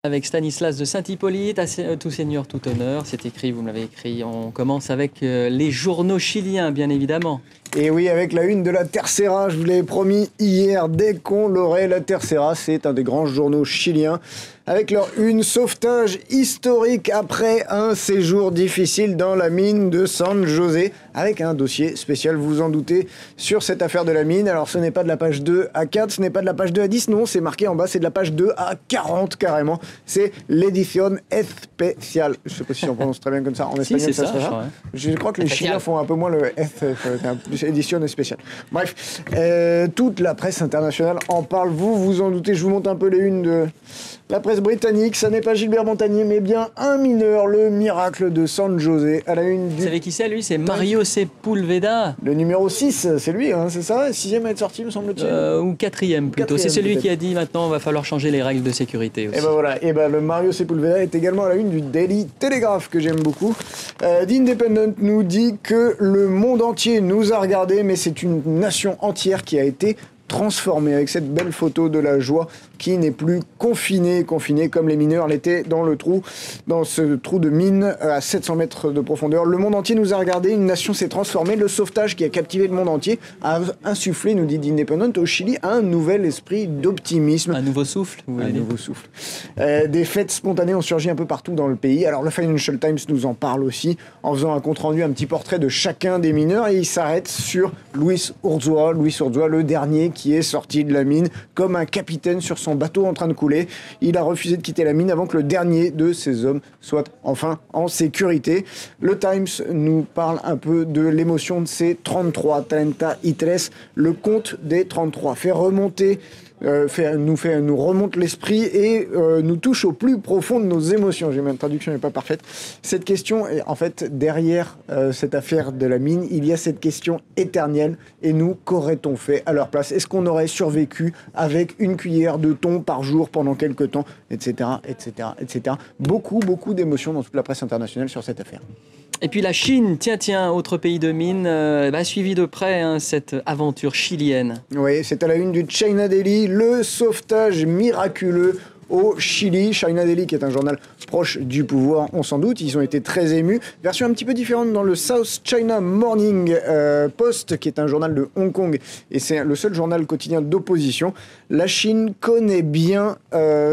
Avec Stanislas de Saint-Hippolyte, tout seigneur, tout honneur. C'est écrit, vous me l'avez écrit. On commence avec les journaux chiliens, bien évidemment. Et oui, avec la une de la Tercera, je vous l'avais promis hier, dès qu'on l'aurait. La Tercera, c'est un des grands journaux chiliens. Avec leur une, sauvetage historique après un séjour difficile dans la mine de San José. Avec un dossier spécial, vous vous en doutez, sur cette affaire de la mine. Alors ce n'est pas de la page 2 à 4, ce n'est pas de la page 2 à 10, non, c'est marqué en bas, c'est de la page 2 à 40 carrément. C'est l'édition especial. Je ne sais pas si on prononce très bien comme ça. En espagnol, c'est ça se fait ça. Je crois que les Chiliens font un peu moins le S, édition spéciale. Bref, toute la presse internationale en parle. Vous vous en doutez, je vous montre un peu les unes de la presse britannique. Ça n'est pas Gilbert Montagnier, mais bien un mineur, le miracle de San José. À la une du... Vous savez qui c'est, lui? C'est Mario Sepulveda. Le numéro 6, c'est lui, hein, c'est ça? 6e à être sorti, me semble-t-il. Ou 4e plutôt. C'est celui qui a dit maintenant il va falloir changer les règles de sécurité aussi. Et ben voilà, et ben le Mario Sepulveda est également à la une du Daily Telegraph que j'aime beaucoup. The Independent nous dit que le monde entier nous a regardés, mais c'est une nation entière qui a été transformée avec cette belle photo de la joie qui n'est plus confinée comme les mineurs l'étaient dans ce trou de mine à 700 mètres de profondeur. Le monde entier nous a regardé, une nation s'est transformée, le sauvetage qui a captivé le monde entier a insufflé, nous dit The Independent, au Chili, un nouvel esprit d'optimisme. Un nouveau souffle, vous voulez dire. Nouveau souffle. Des fêtes spontanées ont surgi un peu partout dans le pays. Alors le Financial Times nous en parle aussi, en faisant un compte-rendu, un petit portrait de chacun des mineurs, et il s'arrête sur Luis Urzúa, le dernier qui est sorti de la mine comme un capitaine sur son bateau en train de couler. Il a refusé de quitter la mine avant que le dernier de ces hommes soit enfin en sécurité. Le Times nous parle un peu de l'émotion de ces 33, 33, le compte des 33 fait remonter nous remonte l'esprit et nous touche au plus profond de nos émotions. Ma traduction n'est pas parfaite. Cette question, en fait, derrière cette affaire de la mine, il y a cette question éternelle. Et nous, qu'aurait-on fait à leur place? Est-ce qu'on aurait survécu avec une cuillère de thon par jour pendant quelques temps, etc., etc., etc. Beaucoup d'émotions dans toute la presse internationale sur cette affaire. Et puis la Chine, tiens, autre pays de mine, a suivi de près cette aventure chilienne. Oui, c'est à la une du China Daily, le sauvetage miraculeux au Chili. China Daily, qui est un journal proche du pouvoir, on s'en doute, ils ont été très émus. Version un petit peu différente dans le South China Morning Post, qui est un journal de Hong Kong, et c'est le seul journal quotidien d'opposition. La Chine connaît bien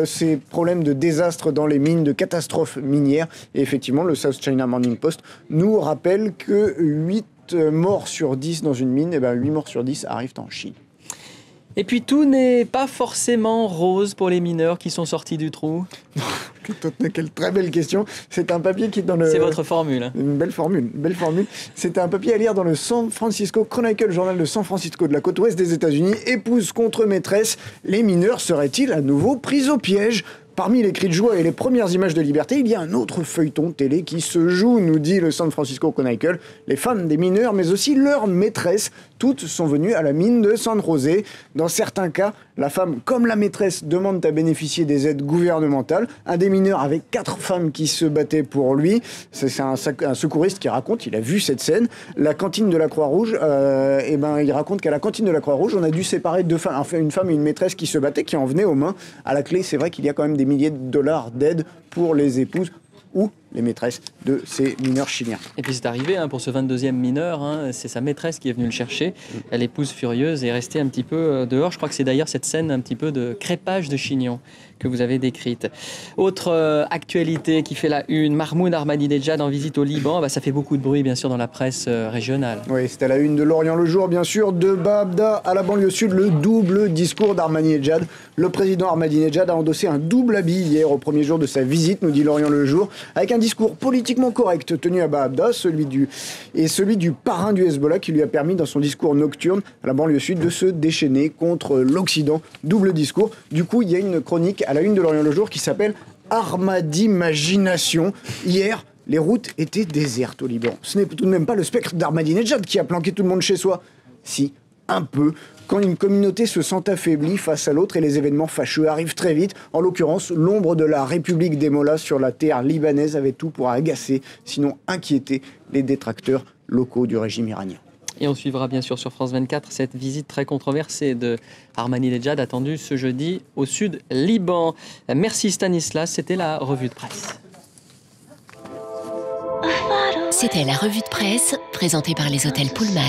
ces problèmes de désastres dans les mines, de catastrophes minières, et effectivement, le South China Morning Post nous rappelle que 8 morts sur 10 dans une mine, 8 morts sur 10 arrivent en Chine. Et puis tout n'est pas forcément rose pour les mineurs qui sont sortis du trou. Quelle très belle question. C'est un papier qui est dans le... C'est votre formule. Hein. Une belle formule. C'est un papier à lire dans le San Francisco Chronicle, journal de San Francisco de la côte ouest des États-Unis. Épouse contre maîtresse, les mineurs seraient-ils à nouveau pris au piège ? Parmi les cris de joie et les premières images de liberté, il y a un autre feuilleton télé qui se joue, nous dit le San Francisco Chronicle. Les femmes des mineurs, mais aussi leurs maîtresses, toutes sont venues à la mine de San José. Dans certains cas, la femme, comme la maîtresse, demande à bénéficier des aides gouvernementales. Un des mineurs avait 4 femmes qui se battaient pour lui. C'est un secouriste qui raconte, il a vu cette scène. La cantine de la Croix-Rouge, il raconte qu'à la cantine de la Croix-Rouge, on a dû séparer 2 femmes, une femme et une maîtresse qui se battaient, qui en venaient aux mains. À la clé, c'est vrai qu'il y a quand même des milliers de dollars d'aide pour les épouses ou les maîtresses de ces mineurs chiliens. Et puis c'est arrivé pour ce 22e mineur, c'est sa maîtresse qui est venue le chercher. L'épouse furieuse est restée un petit peu dehors. Je crois que c'est d'ailleurs cette scène un petit peu de crépage de chignon que vous avez décrite. Autre actualité qui fait la une, Mahmoud Ahmadinejad en visite au Liban. Ça fait beaucoup de bruit bien sûr dans la presse régionale. Oui, c'est à la une de L'Orient le Jour bien sûr, de Baabda à la banlieue sud, le double discours d'Ahmadinejad. Le président Ahmadinejad a endossé un double habit hier au premier jour de sa visite, nous dit L'Orient le Jour, avec un discours politiquement correct tenu à Baabda, celui du parrain du Hezbollah qui lui a permis dans son discours nocturne à la banlieue sud de se déchaîner contre l'Occident. Double discours. Du coup, il y a une chronique à la une de L'Orient le Jour qui s'appelle Ahmadimagination. Hier, les routes étaient désertes au Liban. Ce n'est tout de même pas le spectre d'Ahmadinejad qui a planqué tout le monde chez soi. Si, un peu. Quand une communauté se sent affaiblie face à l'autre et les événements fâcheux arrivent très vite, en l'occurrence, l'ombre de la République des Mollahs sur la terre libanaise avait tout pour agacer, sinon inquiéter les détracteurs locaux du régime iranien. Et on suivra bien sûr sur France 24 cette visite très controversée de Ahmadinejad attendue ce jeudi au sud Liban. Merci Stanislas, c'était la revue de presse. C'était la revue de presse présentée par les hôtels Pullman.